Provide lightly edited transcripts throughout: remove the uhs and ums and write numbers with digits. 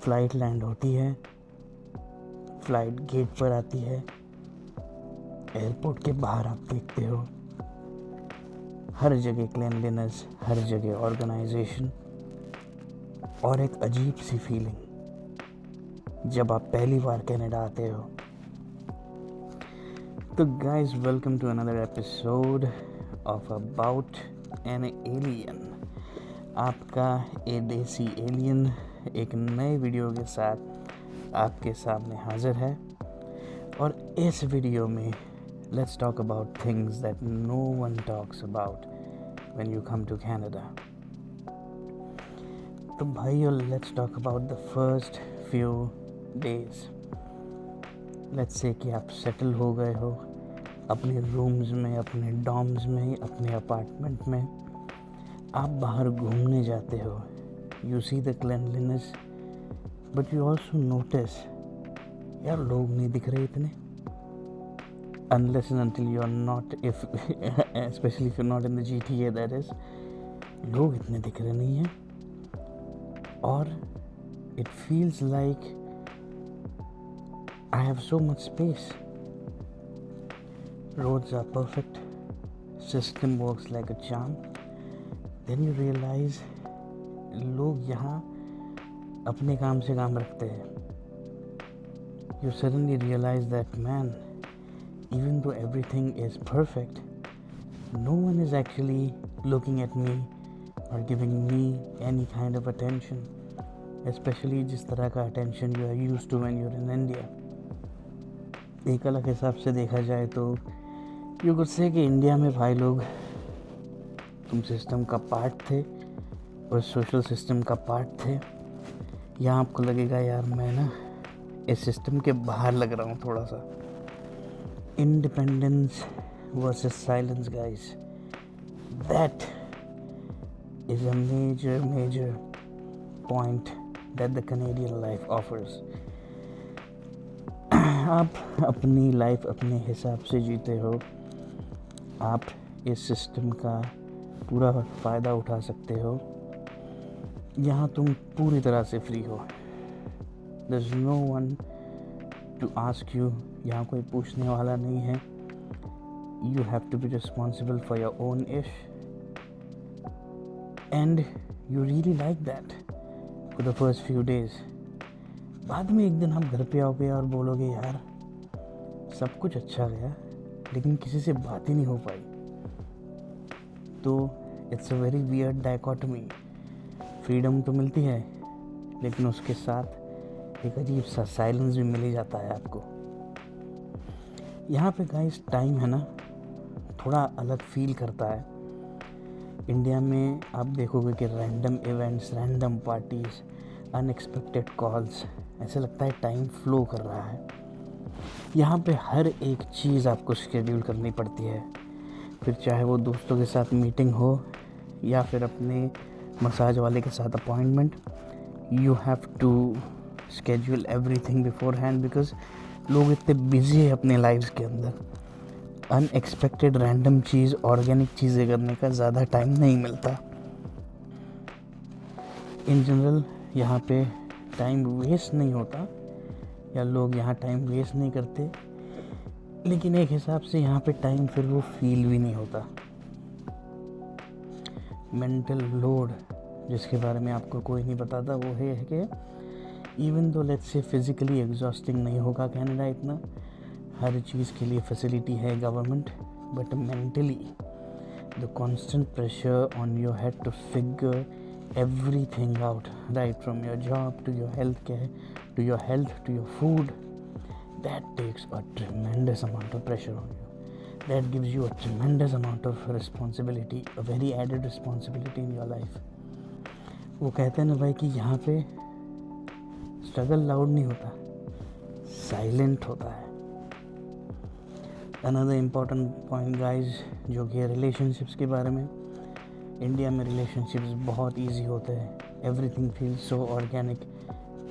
Flight land होती है, flight gate पर आती है, एयरपोर्ट के बाहर आप देखते हो हर जगह क्लीनलीनेस, हर जगह ऑर्गेनाइजेशन और एक अजीब सी फीलिंग जब आप पहली बार कनाडा आते हो। तो guys, welcome to another episode of about an alien. आपका ए देसी एलियन एक नए वीडियो के साथ आपके सामने हाजिर है, और इस वीडियो में let's talk about things that no one talks about when you come to Canada. तो भाइयों, let's talk about the first few days. Let's say कि आप सेटल हो गए हो अपने रूम्स में, अपने डॉर्म्स में, अपने अपार्टमेंट में। आप बाहर घूमने जाते हो, you see the cleanliness, but you also notice यार लोग नहीं दिख रहे इतने, unless and until you are not, if specially if you not in the GTA, that is, लोग इतने दिख रहे नहीं हैं। और it feels like I have so much space, roads are perfect, system works like a charm. Then you realize लोग यहाँ अपने काम से काम रखते हैं। You suddenly realize that, man, even though everything is perfect, no one is actually looking at me or giving me any kind of attention, especially जिस तरह का attention you are used to when you're in India. एक अलग हिसाब से देखा जाए तो यू कुड से कि इंडिया में भाई लोग तुम सिस्टम का पार्ट थे और सोशल सिस्टम का पार्ट थे। यहाँ आपको लगेगा यार मैं ना इस सिस्टम के बाहर लग रहा हूँ थोड़ा सा। Independence versus silence guys, that is a major point that the Canadian life offers. आप अपनी लाइफ अपने हिसाब से जीते हो, आप इस सिस्टम का पूरा फ़ायदा उठा सकते हो। यहाँ तुम पूरी तरह से फ्री हो, there is no one to ask you, यहाँ कोई पूछने वाला नहीं है। You have to be responsible for your own ish, and you really like that for the first few days. बाद में एक दिन आप घर पे आओगे और बोलोगे यार सब कुछ अच्छा गया, लेकिन किसी से बात ही नहीं हो पाई। तो it's a very weird dichotomy. Freedom तो मिलती है, लेकिन उसके साथ एक अजीब सा साइलेंस भी मिल ही जाता है आपको। यहाँ पे गाइस टाइम है ना, थोड़ा अलग फील करता है। इंडिया में आप देखोगे कि random events, random parties, unexpected calls, ऐसे लगता है टाइम फ्लो कर रहा है। यहाँ पे हर एक चीज़ आपको शेड्यूल करनी पड़ती है, फिर चाहे वो दोस्तों के साथ मीटिंग हो या फिर अपने मसाज वाले के साथ appointment. You have to schedule everything beforehand, because लोग इतने बिजी है अपने लाइफ्स के अंदर। अनएक्सपेक्टेड रैंडम चीज़, ऑर्गेनिक चीज़ें करने का ज़्यादा टाइम नहीं मिलता। इन जनरल यहाँ पे टाइम वेस्ट नहीं होता, या लोग यहाँ टाइम वेस्ट नहीं करते, लेकिन एक हिसाब से यहाँ पे टाइम फिर वो फील भी नहीं होता। मेंटल लोड जिसके बारे में आपको कोई नहीं बताता, वो है कि even though let's say physically exhausting नहीं होगा कनाडा इतना, हर चीज़ के लिए फैसिलिटी है government, but mentally the constant pressure on your head to figure everything out, right from your job to your healthcare to your health to your food, that takes a tremendous amount of pressure on you. That gives you a tremendous amount of responsibility, a very added responsibility in your life. वो कहते हैं ना भाई कि यहाँ पे struggle loud नहीं होता, साइलेंट होता है। Another important point guys, जो कि रिलेशनशिप्स के बारे में। इंडिया में रिलेशनशिप्स बहुत इजी होते हैं, everything feels so organic,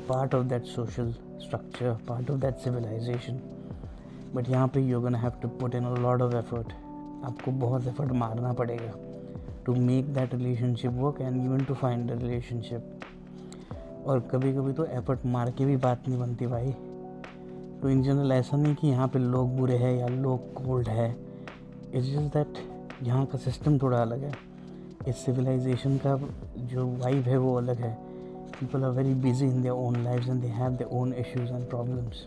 part of that social structure, part of that civilization. But यहाँ पे you gonna have to put in a lot of effort, आपको बहुत एफर्ट मारना पड़ेगा to make that relationship work and even to find the relationship. और कभी कभी तो एफर्ट मार के भी बात नहीं बनती भाई। तो इन जनरल ऐसा नहीं कि यहाँ पे लोग बुरे हैं या लोग कोल्ड है, इट्स जस्ट दैट यहाँ का सिस्टम थोड़ा अलग है। इस सिविलाइजेशन का जो वाइब है वो अलग है। People are very busy in their own lives and they have their own issues and problems.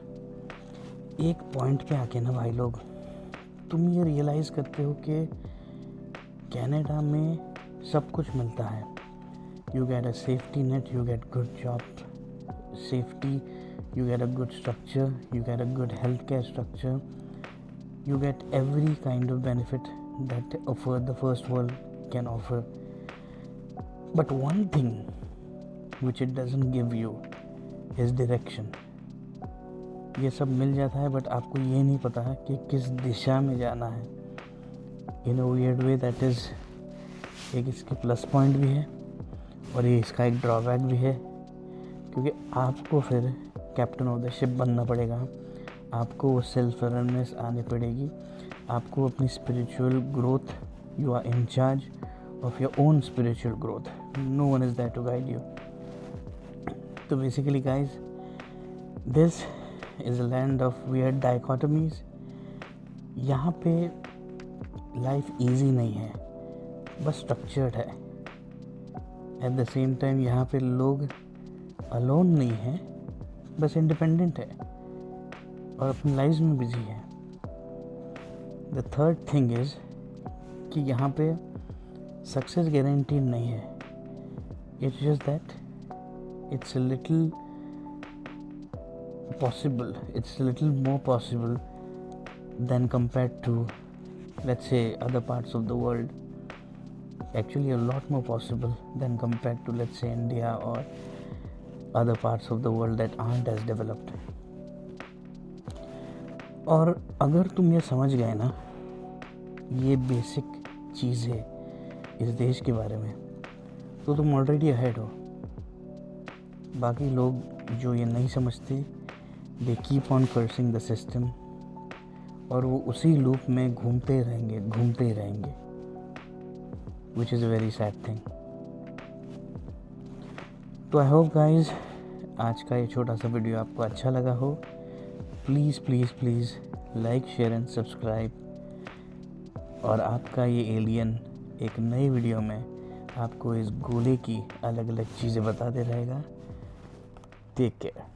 एक पॉइंट पे आके ना भाई लोग, तुम ये रियलाइज़ करते हो कि कनाडा में सब कुछ मिलता है। You get a safety net, you get good job safety, you get a good structure, you get a good healthcare structure, you get every kind of benefit that the first world can offer. But one thing which it doesn't give you is direction. ये सब मिल जाता है but आपको ये नहीं पता है कि किस दिशा में जाना है। In a weird way that is एक इसके प्लस पॉइंट भी है और ये इसका एक ड्रॉबैक भी है, क्योंकि आपको फिर कैप्टन ऑफ द शिप बनना पड़ेगा। आपको वो सेल्फ अवेयरनेस आनी पड़ेगी, आपको अपनी spiritual growth, you are in charge of your own spiritual growth, no one is there to guide you. तो basically guys, this is a land of weird dichotomies. यहाँ पे लाइफ ईजी नहीं है, बस स्ट्रक्चर्ड है। एट द सेम टाइम यहाँ पे लोग अलोन नहीं है, बस इंडिपेंडेंट है और अपनी लाइफ में बिजी है। द थर्ड थिंग इज़ कि यहाँ पे सक्सेस गारंटीड नहीं है। It's just that it's a little possible, it's a little more possible than compared to let's say other parts of the world. Actually a lot more possible than compared to let's say India or other parts of the world that aren't as developed. और अगर तुम ये समझ गए ना ये basic चीज़ है इस देश के बारे में, तो तुम ऑलरेडी अहेड हो। बाकी लोग जो ये नहीं समझते, they keep on cursing the system और वो उसी लूप में घूमते रहेंगे which is a very sad thing. तो आई होप गाइज आज का ये छोटा सा वीडियो आपको अच्छा लगा हो। Please please please like, share and subscribe. और आपका ये एलियन एक नई वीडियो में आपको इस गोले की अलग अलग चीज़ें बताते रहेगा। Take care.